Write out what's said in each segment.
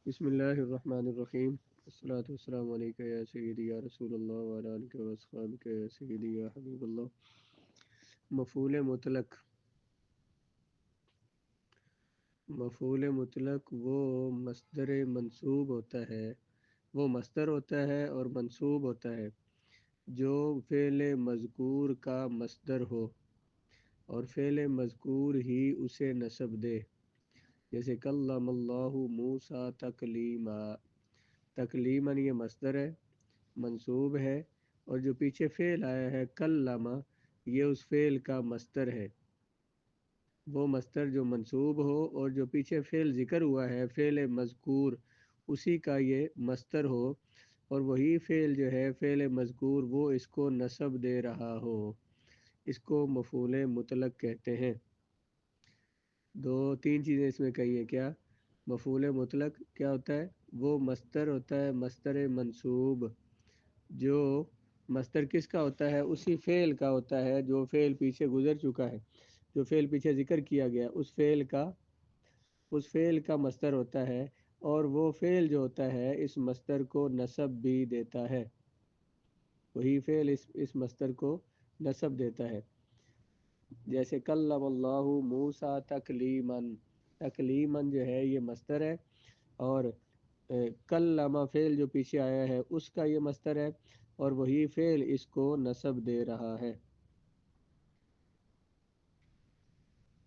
بسم اللہ الرحمن الرحیم الصلاۃ والسلام علیکہ یا سیدی یا رسول اللہ وعلی آلہ و اصحابہ یا سیدی یا حبیب اللہ۔ مفعول مطلق، مفعول مطلق وہ مصدر منصوب ہوتا ہے، وہ مصدر ہوتا ہے اور منصوب ہوتا ہے جو فعل مذکور کا مصدر ہو اور فعل مذکور ہی اسے نسب دے، جیسے کلم اللہ موسیٰ تکلیما۔ تکلیماً یہ مصدر ہے، منصوب ہے، اور جو پیچھے فعل آیا ہے کلمہ، یہ اس فعل کا مصدر ہے۔ وہ مصدر جو منصوب ہو اور جو پیچھے فعل ذکر ہوا ہے فعل مذکور، اسی کا یہ مصدر ہو، اور وہی فعل جو ہے فعل مذکور وہ اس کو نسب دے رہا ہو، اس کو مفعول مطلق کہتے ہیں۔ تین چیزیں اس میں کہی ہیں۔ کیا؟ مفعول مطلق کیا ہوتا ہے؟ وہ مصدر ہوتا ہے، مصدر منصوب، جو مصدر کس کا ہوتا ہے؟ اسی فعل کا ہوتا ہے جو فعل پیچھے گزر چکا ہے، جو فعل پیچھے ذکر کیا گیا اس فعل کا مصدر ہوتا ہے، اور وہ فعل جو ہوتا ہے اس مصدر کو نسب بھی دیتا ہے، وہی فعل اس مصدر کو نسب دیتا ہے۔ جیسے کلم اللہ موسیٰ تکلیماً، تکلیماً جو ہے یہ مصدر ہے، اور کلمہ فعل جو پیچھے آیا ہے اس کا یہ مصدر ہے، اور وہی فعل اس کو نسب دے رہا ہے۔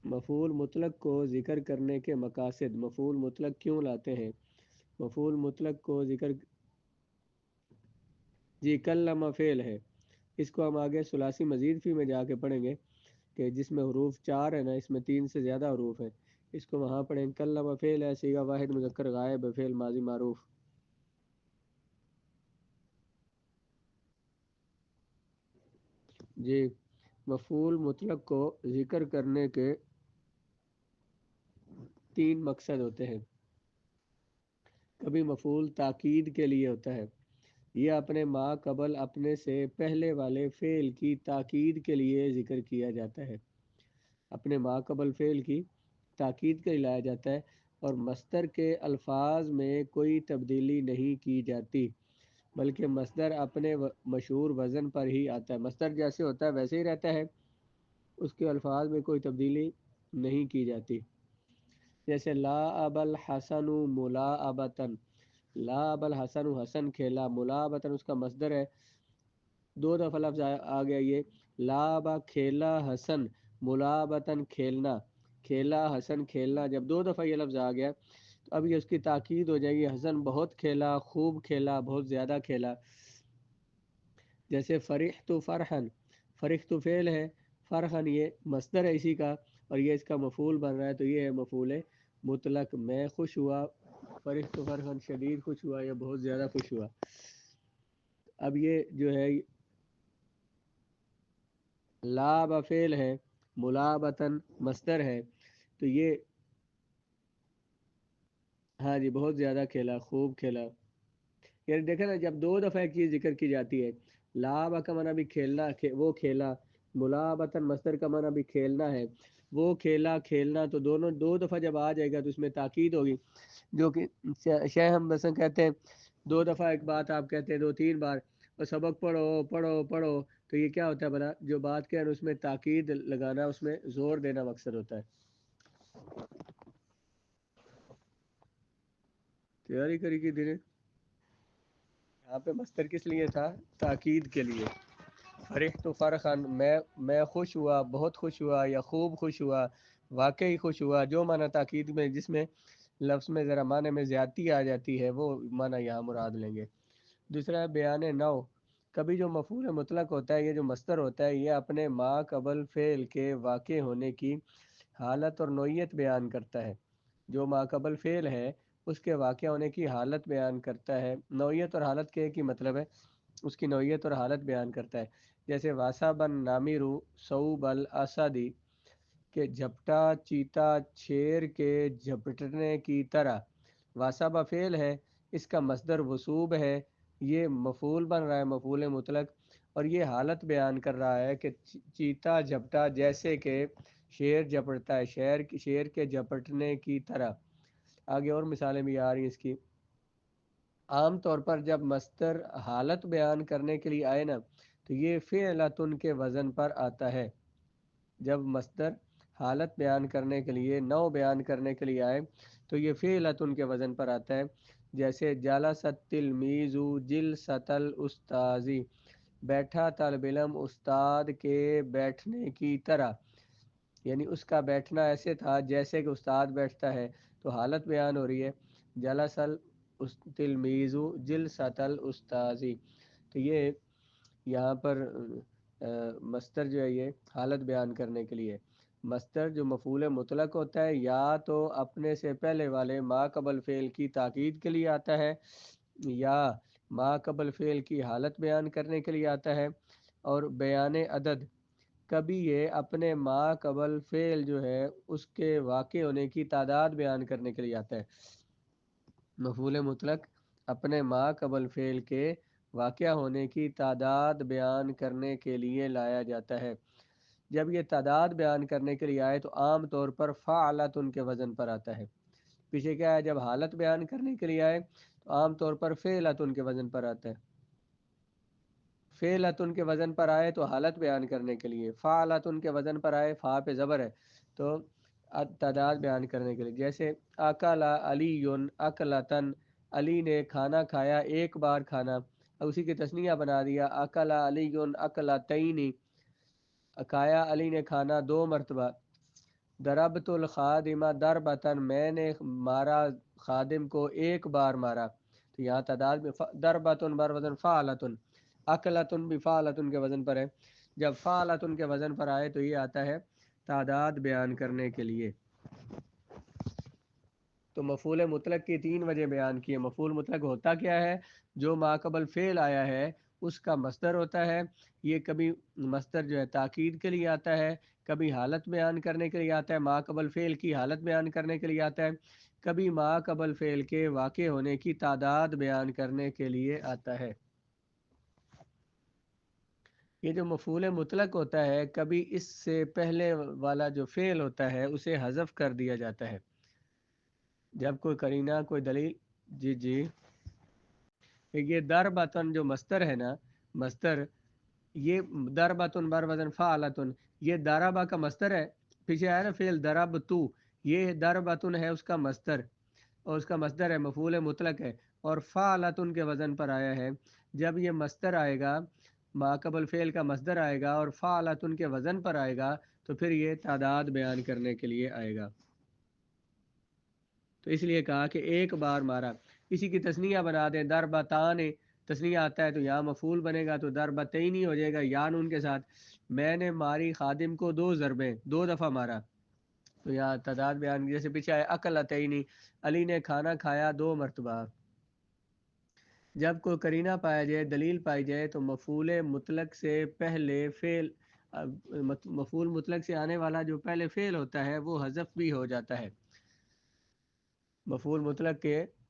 مفعول مطلق کو ذکر کرنے کے مقاصد، مفعول مطلق کیوں لاتے ہیں؟ مفعول مطلق کو ذکر، جی کلمہ فعل ہے، اس کو ہم آگے ثلاثی مزید فی میں جا کے پڑھیں گے کہ جس میں حروف 4 ہے نا، اس میں 3 سے زیادہ حروف ہیں، اس کو وہاں پڑھیں۔ کلمہ فعل ہے، صیغہ واحد مذکر غائب ہے، فعل ماضی معروف۔ جی مفعول مطلق کو ذکر کرنے کے 3 مقصد ہوتے ہیں۔ کبھی مفعول تاکید کے لیے ہوتا ہے، یہ اپنے ما قبل اپنے سے پہلے والے فعل کی تاکید کے لیے ذکر کیا جاتا ہے، اپنے ما قبل فعل کی تاکید کے لیے لایا جاتا ہے، اور مصدر کے الفاظ میں کوئی تبدیلی نہیں کی جاتی، بلکہ مصدر اپنے مشہور وزن پر ہی آتا ہے، مصدر جیسے ہوتا ہے ویسے ہی رہتا ہے، اس کے الفاظ میں کوئی تبدیلی نہیں کی جاتی۔ جیسے لا اب الحسن ملاعبتن، لا اب الحسن حسن کھیلا، ملاعبتن اس کا مصدر ہے، 2 دفعہ لفظ آ گیا یہ لعب کھیلا حسن، ملاعبتن کھیلنا، کھیلا حسن کھیلنا، جب 2 دفعہ یہ لفظ آ گیا تو اب یہ اس کی تاکید ہو جائے گی، حسن بہت کھیلا، خوب کھیلا، بہت زیادہ کھیلا۔ جیسے فرحت فرحن، فرحت فعل ہے، فرحن یہ مصدر ہے اسی کا، اور یہ اس کا مفعول بن رہا ہے، تو یہ ہے مفعول مطلق، میں خوش ہوا، فرحت فرحن شدید خوش ہوا یا بہت زیادہ خوش ہوا۔ اب یہ جو ہے لعب فعل ہے، ملابتن مصدر ہے، تو یہ ہاں جی بہت زیادہ کھیلا، خوب کھیلا، یعنی دیکھیں نا جب 2 دفعہ ایک چیز ذکر کی جاتی ہے، لعب کا معنی بھی کھیلنا، وہ کھیلا، ملابتن مصدر کا معنی بھی کھیلنا ہے، وہ کھیلا کھیلنا، تو دونوں 2 دفعہ جب آ جائے گا تو اس میں تاکید ہوگی، جو کہ شیخ ہم مثلا کہتے ہیں 2 دفعہ ایک بات آپ کہتے ہیں 2-3 بار، اور سبق پڑھو پڑھو پڑھو، تو یہ کیا ہوتا ہے بنا جو بات کہہ رہے اس میں تاکید لگانا، اس میں زور دینا مقصد ہوتا ہے۔ تیاری کری کی دن یہاں پہ مصدر کس لیے تھا؟ تاکید کے لیے۔ فرحت فرحن، میں خوش ہوا، بہت خوش ہوا، یا خوب خوش ہوا، واقعی خوش ہوا، جو معنی تاکید میں جس میں لفظ میں ذرا معنی میں زیادتی آ جاتی ہے وہ معنی یہاں مراد لیں گے۔ دوسرا ہے بیان نو، کبھی جو مفعول مطلق ہوتا ہے، یہ جو مصدر ہوتا ہے، یہ اپنے ما قبل فعل کے واقع ہونے کی حالت اور نوعیت بیان کرتا ہے، جو ما قبل فعل ہے اس کے واقع ہونے کی حالت بیان کرتا ہے، نوعیت اور حالت کے کی مطلب ہے اس کی نوعیت اور حالت بیان کرتا ہے۔ جیسے واسا بن نامیرو صوب الاسدی، کہ جھپٹا چیتا شیر کے جھپٹنے کی طرح، واسبہ فعل ہے، اس کا مصدر وصوب ہے، یہ مفعول بن رہا ہے مفعول مطلق، اور یہ حالت بیان کر رہا ہے کہ چیتا جھپٹا جیسے کہ شیر جھپٹتا ہے، شیر کے جھپٹنے کی طرح، آگے اور مثالیں بھی آ رہی ہیں اس کی۔ عام طور پر جب مصدر حالت بیان کرنے کے لیے آئے نا تو یہ فعلتن کے وزن پر آتا ہے۔ جب مصدر حالت بیان کرنے کے لیے، نوع بیان کرنے کے لیے آئے تو یہ فعلتن کے وزن پر آتا ہے۔ جیسے جلست التلمیذ جلست الاستاذی، بیٹھا طالب علم استاد کے بیٹھنے کی طرح، یعنی اس کا بیٹھنا ایسے تھا جیسے کہ استاد بیٹھتا ہے، تو حالت بیان ہو رہی ہے جلس التلمیذ جلست الاستاذی۔ تو یہ یہاں پر مصدر جو ہے یہ حالت بیان کرنے کے لیے۔ مصدر جو مفعول مطلق ہوتا ہے یا تو اپنے سے پہلے والے ما قبل فعل کی تاکید کے لیے آتا ہے، یا ما قبل فعل کی حالت بیان کرنے کے لیے آتا ہے، اور بیان عدد، کبھی یہ اپنے ما قبل فعل جو ہے اس کے واقع ہونے کی تعداد بیان کرنے کے لیے آتا ہے۔ مفعول مطلق اپنے ما قبل فعل کے واقع ہونے کی تعداد بیان کرنے کے لیے لایا جاتا ہے۔ جب یہ تعداد بیان کرنے کے لیے آئے تو عام طور پر فعلتن کے وزن پر آتا ہے۔ پیچھے کیا ہے، جب حالت بیان کرنے کے لیے آئے تو عام طور پر فعلتن کے وزن پر آتا ہے۔ فعلتن کے وزن پر آئے تو حالت بیان کرنے کے لیے، فعلتن کے وزن پر آئے فا پہ زبر ہے تو تعداد بیان کرنے کے لیے۔ جیسے اکل علی اکلتن، علی نے کھانا کھایا ایک بار کھانا، اسی کی تثنیہ بنا دیا اکل علی اکلتین، کھایا علی نے کھانا دو مرتبہ۔ ضربت الخادم ضربتن، میں نے مارا خادم کو ایک بار مارا، تو یہاں تعداد میں ضربتن بر وزن فعلتن، اکلتن بھی فعلتن کے وزن پر ہے۔ جب فعلتن کے وزن پر آئے تو یہ آتا ہے تعداد بیان کرنے کے لیے۔ تو مفعول مطلق کی تین وجہ بیان کی ہے۔ مفعول مطلق ہوتا کیا ہے، جو ما قبل فعل آیا ہے اس کا مصدر ہوتا ہے۔ یہ کبھی مصدر جو ہے تاکید کے لیے آتا ہے، کبھی حالت بیان کرنے کے لیے آتا ہے، ما قبل فعل کی حالت بیان کرنے کے لیے آتا ہے، کبھی ما قبل فعل کے واقع ہونے کی تعداد بیان کرنے کے لیے آتا ہے۔ یہ جو مفعول مطلق ہوتا ہے کبھی اس سے پہلے والا جو فعل ہوتا ہے اسے حذف کر دیا جاتا ہے۔ جب کوئی قرینہ، کوئی دلیل، جی یہ ضربتن جو مصدر ہے نا، مصدر یہ ضربتن بر وزن فعلتن، یہ ضربہ کا مصدر ہے، پیچھے آیا نا فعل ضربتو، یہ ضربتن ہے اس کا مصدر، اور اس کا مصدر ہے مفعول مطلق ہے، اور فعلتن کے وزن پر آیا ہے۔ جب یہ مصدر آئے گا، ما قبل فعل کا مصدر آئے گا اور فعلتن کے وزن پر آئے گا تو پھر یہ تعداد بیان کرنے کے لیے آئے گا۔ تو اس لیے کہا کہ ایک بار مارا، اسی کی تثنیہ بنا دیں ضربتان، تثنیہ آتا ہے تو یہاں مفعول بنے گا تو ضربتین ہی ہو جائے گا یا نون کے ساتھ۔ میں نے ماری خادم کو دو ضربیں، دو دفعہ مارا، تو یہاں تعداد بیان، جیسے پیچھے آئے اکلتین، علی نے کھانا کھایا دو مرتبہ۔ جب کوئی قرینہ پایا جائے، دلیل پائی جائے، تو مفعول مطلق سے پہلے فعل، مفعول مطلق سے آنے والا جو پہلے فعل ہوتا ہے وہ حذف بھی ہو جاتا ہے۔ مفعول مطلق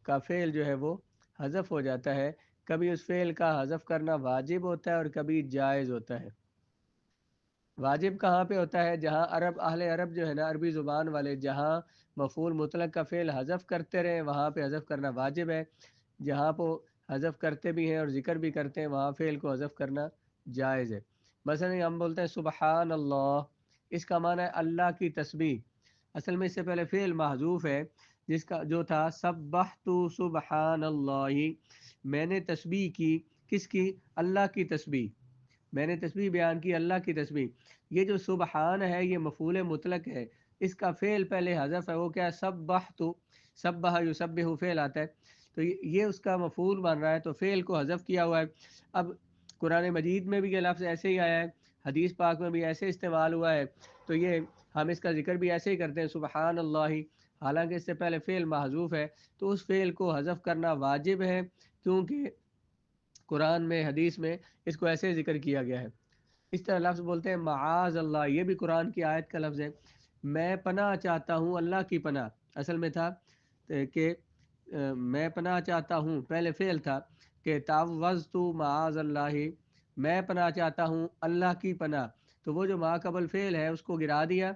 کا فعل جو ہے وہ حذف ہو جاتا ہے۔ کبھی اس فعل کا حذف کرنا واجب ہوتا ہے اور کبھی جائز ہوتا ہے۔ واجب کہاں پہ ہوتا ہے، جہاں اہل عرب جو ہے نا، عربی زبان والے جہاں مفعول مطلق کا فعل حذف کرتے رہے وہاں پہ حذف کرنا واجب ہے، جہاں پہ حذف کرتے بھی ہیں اور ذکر بھی کرتے ہیں وہاں فعل کو حذف کرنا جائز ہے۔ مثلا ہم بولتے ہیں سبحان اللہ، اس کا معنی ہے اللہ کی تسبیح، اصل میں اس سے پہلے فعل محذوف ہے جس کا جو تھا سبحت سبحان اللہ، میں نے تسبیح کی، کس کی، اللہ کی تسبیح، میں نے تسبیح بیان کی اللہ کی تسبیح۔ یہ جو سبحان ہے یہ مفعول مطلق ہے، اس کا فعل پہلے حذف ہے، وہ کیا ہے، سبحت، سبح یسبح فعل آتا ہے، تو یہ اس کا مفعول بن رہا ہے تو فعل کو حذف کیا ہوا ہے۔ اب قرآن مجید میں بھی یہ لفظ ایسے ہی آیا ہے، حدیث پاک میں بھی ایسے استعمال ہوا ہے، تو یہ ہم اس کا ذکر بھی ایسے ہی کرتے ہیں سبحان اللہ، حالانکہ اس سے پہلے فعل محذوف ہے، تو اس فعل کو حذف کرنا واجب ہے کیونکہ قرآن میں، حدیث میں اس کو ایسے ذکر کیا گیا ہے۔ اس طرح لفظ بولتے ہیں معاذ اللہ، یہ بھی قرآن کی آیت کا لفظ ہے، میں پناہ چاہتا ہوں اللہ کی پناہ، اصل میں تھا کہ میں پناہ چاہتا ہوں، پہلے فعل تھا کہ تعوذت معاذ اللہ، میں پناہ چاہتا ہوں اللہ کی پناہ، تو وہ جو ما قبل فعل ہے اس کو گرا دیا،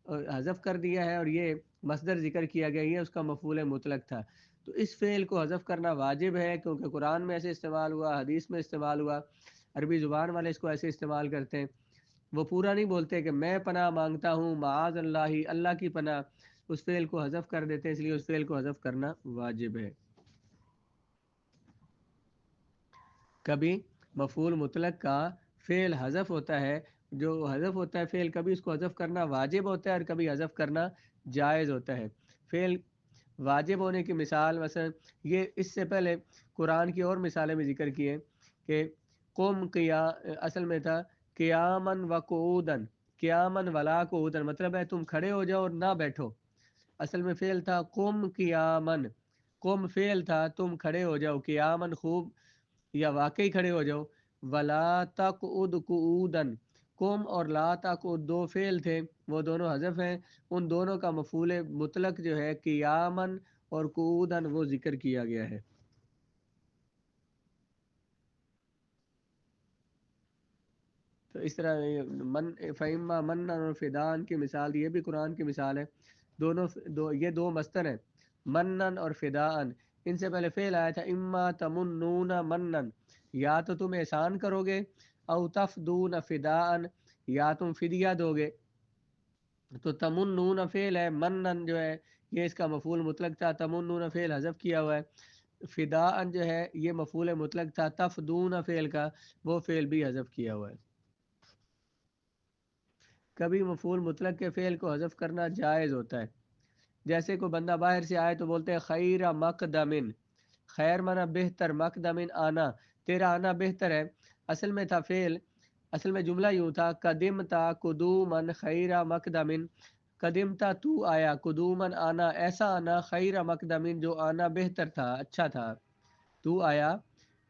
حذف کر دیا ہے، اور یہ مصدر ذکر کیا گیا یہ اس کا مفعول مطلق تھا، تو اس فعل کو حذف کرنا واجب ہے، کیونکہ قرآن میں ایسے استعمال ہوا، حدیث میں استعمال ہوا، عربی زبان والے اس کو ایسے استعمال کرتے ہیں۔ وہ پورا نہیں بولتے کہ میں پناہ مانگتا ہوں معاذ اللہ، اللہ کی پناہ، اس فعل کو حذف کر دیتے ہیں، اس لیے اس فعل کو حذف کرنا واجب ہے۔ کبھی مفعول مطلق کا فعل حذف ہوتا ہے، جو حذف ہوتا ہے فعل، کبھی اس کو حذف کرنا واجب ہوتا ہے اور کبھی حذف کرنا جائز ہوتا ہے۔ فعل واجب ہونے کی مثال مثلا یہ اس سے پہلے قرآن کی اور مثالیں بھی ذکر کی ہیں کہ قم قیا، اصل میں تھا قیامن و قعودن، قیامن ولا قعودن، مطلب ہے تم کھڑے ہو جاؤ اور نہ بیٹھو۔ اصل میں فعل تھا قم قیامن، قم فعل تھا تم کھڑے ہو جاؤ، قیامن خوب یا واقعی کھڑے ہو جاؤ، ولا تقعد قعودن، قم اور لا تقعد دو فعل تھے، وہ دونوں حذف ہیں، ان دونوں کا مفعول مطلق جو ہے قیامن اور قعودن وہ ذکر کیا گیا ہے۔ تو اس طرح من فہما من اور فدان کی مثال، یہ بھی قرآن کی مثال ہے، یہ دو مصدر ہیں، منن اور فدان۔ ان سے پہلے فعل آیا تھا اما تمنون منن، یا تو تم احسان کرو گے، او تفدون فدان، یا تم فدیہ دو گے۔ تو تمنون فعل ہے، منن جو ہے یہ اس کا مفعول مطلق تھا، تمنون فعل حذف کیا ہوا ہے، فدان جو ہے یہ مفعول مطلق تھا، تفدون فعل کا وہ فعل بھی حذف کیا ہوا ہے۔ کبھی مفعول مطلق کے فعل کو حذف کرنا جائز ہوتا ہے، جیسے کوئی بندہ باہر سے آئے تو بولتے ہیں خیر مقدمن، خیر مانا بہتر، مقدمن آنا، تیرا آنا بہتر ہے۔ اصل میں تھا فعل، اصل میں جملہ یوں تھا قدمتا قدومن خیر مقدمن، قدمتا تو آیا، قدومن آنا، ایسا آنا، خیر مقدمن جو آنا بہتر تھا، اچھا تھا، تو آیا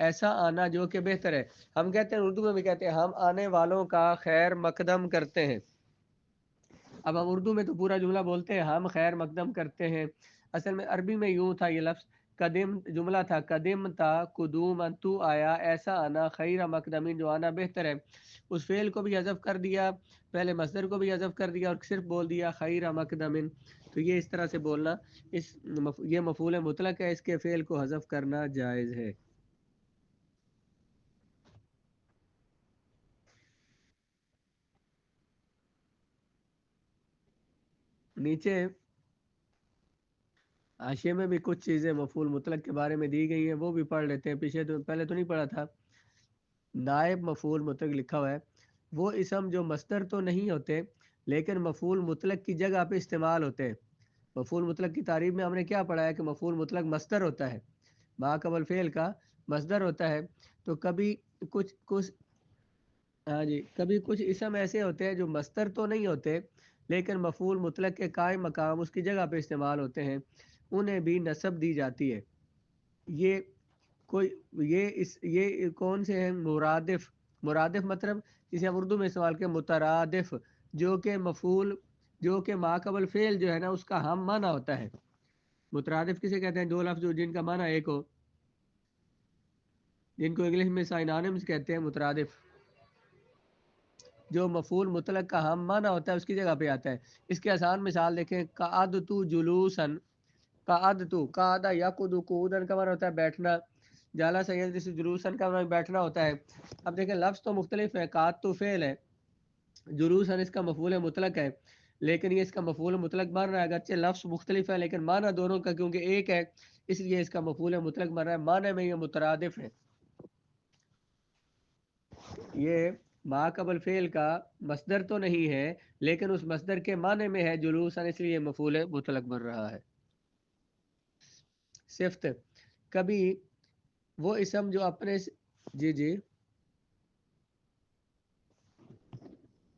ایسا آنا جو کہ بہتر ہے۔ ہم کہتے ہیں اردو میں بھی کہتے ہیں ہم آنے والوں کا خیر مقدم کرتے ہیں۔ اب ہم اردو میں تو پورا جملہ بولتے ہیں ہم خیر مقدم کرتے ہیں، اصل میں عربی میں یوں تھا یہ لفظ، قدم جملہ تھا قدم تا قدوم، تو آیا ایسا آنا، خیر مقدمین جو آنا بہتر ہے، اس فعل کو بھی حذف کر دیا، پہلے مصدر کو بھی حذف کر دیا اور صرف بول دیا خیر مقدمین۔ تو یہ اس طرح سے بولنا، یہ مفعول مطلق ہے، اس کے فعل کو حذف کرنا جائز ہے۔ نیچے حاشیے میں بھی کچھ چیزیں مفعول مطلق کے بارے میں دی گئی ہیں، وہ بھی پڑھ لیتے ہیں، پیچھے تو پہلے تو نہیں پڑھا تھا۔ نائب مفعول مطلق لکھا ہوا ہے، وہ اسم جو مصدر تو نہیں ہوتے لیکن مفعول مطلق کی جگہ پہ استعمال ہوتے ہیں۔ مفعول مطلق کی تعریف میں ہم نے کیا پڑھا ہے کہ مفعول مطلق مصدر ہوتا ہے، ما قبل فعل کا مصدر ہوتا ہے، تو کبھی کچھ ہاں جی، کبھی کچھ اسم ایسے ہوتے ہیں جو مصدر تو نہیں ہوتے لیکن مفعول مطلق کے قائم مقام اس کی جگہ پہ استعمال ہوتے ہیں، انہیں بھی نصب دی جاتی ہے۔ یہ کوئی یہ کون سے ہیں؟ مرادف، مرادف مطلب جسے ہم اردو میں استعمال کے مترادف، جو کہ مفعول، جو کہ ما قبل فعل جو ہے نا اس کا ہم معنی ہوتا ہے۔ مترادف کسے کہتے ہیں؟ دو لفظ جن کا معنی ایک ہو، جن کو انگلش میں سائنونیمز کہتے ہیں، مترادف، جو مفعول مطلق کا ہم معنی ہوتا ہے اس کی جگہ پہ آتا ہے۔ اس کی آسان مثال دیکھیں، قعدت جلوسن، قعدت، قعد یقعد قعودن کا معنی ہوتا ہے بیٹھنا، جالا سید جس جلوسن کا معنی بیٹھنا ہوتا ہے۔ اب دیکھیں لفظ تو مختلف ہے، قعدت فعل ہے، جلوسن اس کا مفعول مطلق ہے، لیکن یہ اس کا مفعول مطلق بن رہا ہے، اگرچہ لفظ مختلف ہے لیکن معنی دونوں کا کیونکہ ایک ہے اس لیے اس کا مفعول مطلق بن رہا ہے، معنی میں یہ مترادف ہے۔ یہ ما قبل فعل کا مصدر تو نہیں ہے لیکن اس مصدر کے معنی میں ہے جلوسن، اس لیے مفعول مطلق بن رہا ہے۔ صفت، کبھی وہ اسم جو اپنے جی جی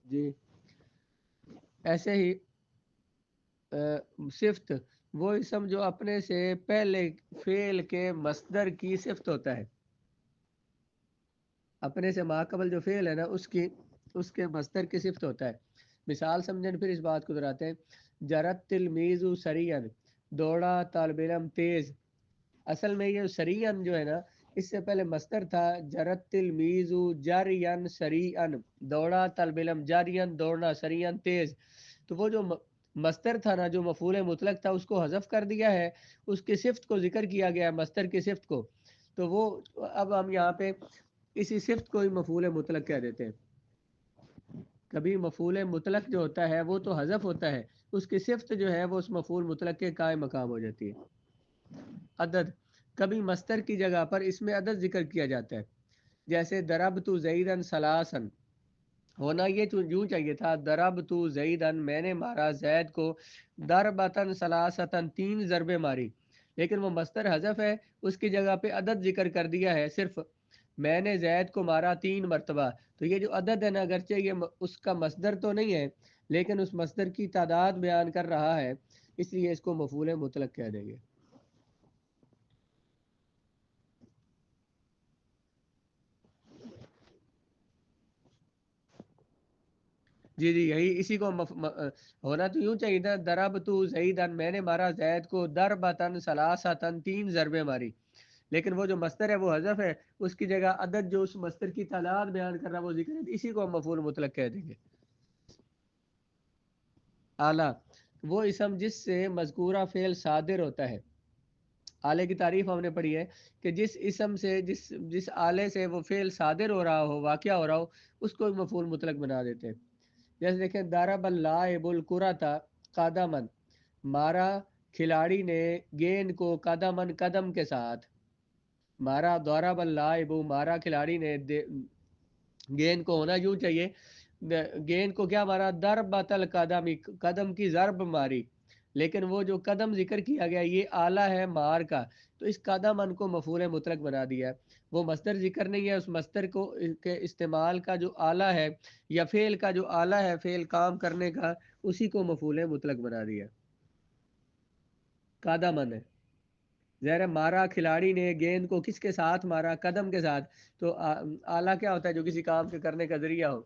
جی ایسے ہی صفت، وہ اسم جو اپنے سے پہلے فعل کے مصدر کی صفت ہوتا ہے، اپنے سے ما قبل جو فعل ہے نا اس کے مصدر کی صفت ہوتا ہے۔ مثال سمجھیں پھر اس بات کو دہراتے ہیں، جرت تلمیذ سریعن، دوڑا طالب علم تیز، اصل میں یہ سریعن جو ہے نا اس سے پہلے مصدر تھا جرت تلمیذ جارین سریعن، دوڑا طالب علم، جارین دوڑنا، سریعن تیز، تو وہ جو مصدر تھا نا جو مفعول مطلق تھا اس کو حذف کر دیا ہے، اس کی صفت کو ذکر کیا گیا ہے، مصدر کی صفت کو، تو وہ اب ہم یہاں پہ اسی صفت کو ہی مفعول مطلق کہہ دیتے ہیں۔ کبھی مفعول مطلق جو ہوتا ہے وہ تو حذف ہوتا ہے، اس کی صفت جو ہے وہ اس مفعول مطلق کے قائم مقام ہو جاتی ہے۔ عدد، کبھی مصدر کی جگہ پر اس میں عدد ذکر کیا جاتا ہے، جیسے ضربت زیدن ثلاثن، ہونا یہ یوں چاہیے تھا ضربت زیدن، میں نے مارا زید کو، ضربتن ثلاثتن، 3 ضربیں ماری، لیکن وہ مصدر حذف ہے، اس کی جگہ پہ عدد ذکر کر دیا ہے، صرف میں نے زید کو مارا 3 مرتبہ، تو یہ جو عدد ہے نا اگرچہ یہ اس کا مصدر تو نہیں ہے لیکن اس مصدر کی تعداد بیان کر رہا ہے، اس لیے اس کو مفعول مطلق کہہ دیں گے۔ جی جی یہی اسی کو ہونا تو یوں چاہیے تھا ضربت زیدن، میں نے مارا زید کو، ضربتن ثلاثتن، 3 ضربیں ماری، لیکن وہ جو مصدر ہے وہ حذف ہے، اس کی جگہ عدد جو اس مصدر کی تعداد بیان کر رہا ہے وہ ذکر ہے، اسی کو ہم مفعول مطلق کہہ دیں گے۔ اعلیٰ، وہ اسم جس سے مذکورہ فعل صادر ہوتا ہے، آلے کی تعریف ہم نے پڑھی ہے کہ جس اسم سے جس آلے سے وہ فعل صادر ہو رہا ہو، واقع ہو رہا ہو، اس کو مفعول مطلق بنا دیتے ہیں۔ جیسے دیکھیں ضرب اللاعب الکرۃ قدمن، مارا کھلاڑی نے گیند کو، قدمن قدم کے ساتھ، مارا ضرب اللاعب، مارا کھلاڑی نے، گیند کو ہونا یوں چاہیے گیند کو کیا مارا، ضربۃ القدم، قدم کی ضرب ماری، لیکن وہ جو قدم ذکر کیا گیا یہ آلہ ہے مار کا، تو اس قدم ان کو مفعول مطلق بنا دیا ہے، وہ مصدر ذکر نہیں ہے، اس مصدر کو کے استعمال کا جو آلہ ہے یا فعل کا جو آلہ ہے، فعل کام کرنے کا، اسی کو مفعول مطلق بنا دیا۔ قدمن ہے ظاہر، مارا کھلاڑی نے گیند کو کس کے ساتھ مارا، قدم کے ساتھ، تو آلہ کیا ہوتا ہے جو کسی کام کے کرنے کا ذریعہ ہو۔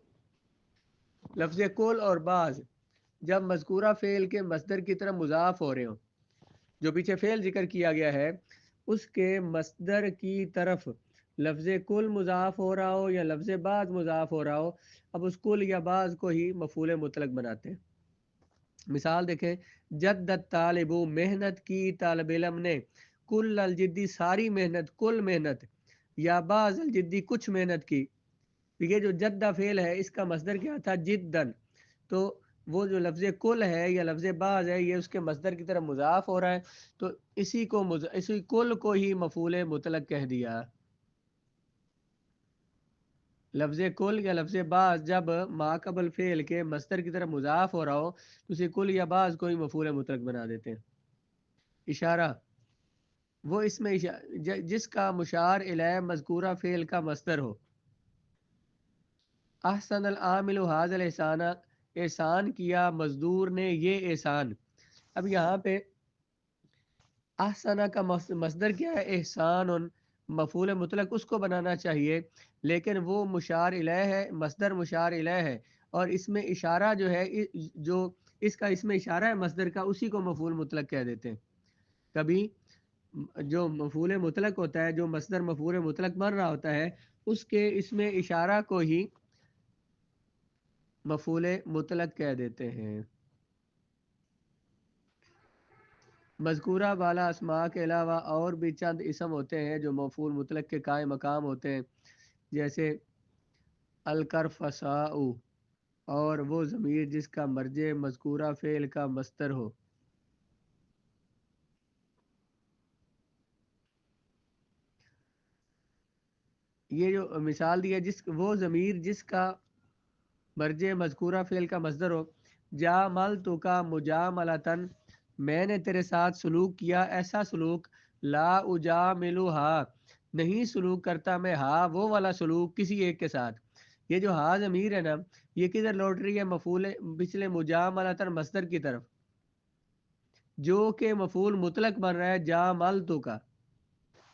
لفظ کل اور بعض، جب مذکورہ فعل کے مصدر کی طرف مضاف ہو رہے ہوں، جو پیچھے فعل ذکر کیا گیا ہے اس کے مصدر کی طرف لفظ کل مضاف ہو رہا ہو یا لفظ بعض مضاف ہو رہا ہو، اب اس کل یا بعض کو ہی مفعول مطلق بناتے ہیں۔ مثال دیکھیں، جد طالب، محنت کی طالب علم نے، کل الجدی، ساری محنت، کل محنت، یا بعض الجدی، کچھ محنت کی، یہ جو جدہ فعل ہے اس کا مصدر کیا تھا، جدن، تو وہ جو لفظ کل ہے یا لفظ بعض ہے یہ اس کے مصدر کی طرف مضاف ہو رہا ہے، تو اسی کل کو ہی مفعول مطلق کہہ دیا۔ لفظ کل یا لفظ بعض جب ما قبل فعل کے مصدر کی طرف مضاف ہو رہا ہو تو اسے کل یا بعض کو ہی مفعول مطلق بنا دیتے ہیں۔ اشارہ، وہ اس میں جس کا مشار الیہ مذکورہ فعل کا مصدر ہو۔ احسن العامل ھذا الاحسان، احسان کیا مزدور نے یہ احسان، اب یہاں پہ احسنہ کا مصدر کیا ہے، احسان، مفعول مطلق اس کو بنانا چاہیے، لیکن وہ مشار الیہ ہے، مصدر مشار الیہ ہے، اور اس میں اشارہ جو ہے جو اس کا اس میں اشارہ ہے مصدر کا، اسی کو مفعول مطلق کہہ دیتے ہیں۔ کبھی جو مفعول مطلق ہوتا ہے، جو مصدر مفعول مطلق بن رہا ہوتا ہے، اس کے اس میں اشارہ کو ہی مفعول مطلق کہہ دیتے ہیں۔ مذکورہ بالا اسماء کے علاوہ اور بھی چند اسم ہوتے ہیں جو مفعول مطلق کے قائم مقام ہوتے ہیں، جیسے الکرفساء، اور وہ ضمیر جس کا مرجع مذکورہ فعل کا مصدر ہو۔ یہ جو مثال دی ہے، وہ ضمیر جس کا مرجع مذکورہ فعل کا مصدر ہو، جاملتو کا مجاملتن، میں نے تیرے ساتھ سلوک کیا ایسا سلوک، لا اجاملھا، نہیں سلوک کرتا میں ہاں وہ والا سلوک کسی ایک کے ساتھ۔ یہ جو ہاں ضمیر ہے نا یہ کدھر لوٹ رہی ہے، مفعول پچھلے مجاملتن مصدر کی طرف، جو کہ مفعول مطلق بن رہا ہے جاملتو کا،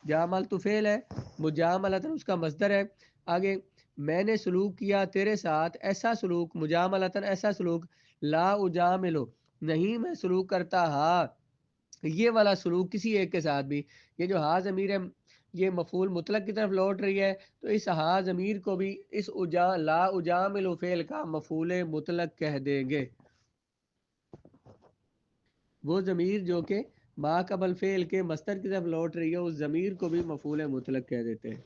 جاملتو فعل ہے، مجاملتن اس کا مصدر ہے، آگے میں نے سلوک کیا تیرے ساتھ ایسا سلوک، مجاملتن ایسا سلوک، لا اجاملو، نہیں میں سلوک کرتا ہاں یہ والا سلوک کسی ایک کے ساتھ بھی۔ یہ جو ہا ضمیر ہے یہ مفعول مطلق کی طرف لوٹ رہی ہے، تو اس ہا ضمیر کو بھی اس لا اجاملو فعل کا مفعول مطلق کہہ دیں گے۔ وہ ضمیر جو کہ ما قبل فعل کے مصدر کی طرف لوٹ رہی ہے اس ضمیر کو بھی مفعول مطلق کہہ دیتے ہیں.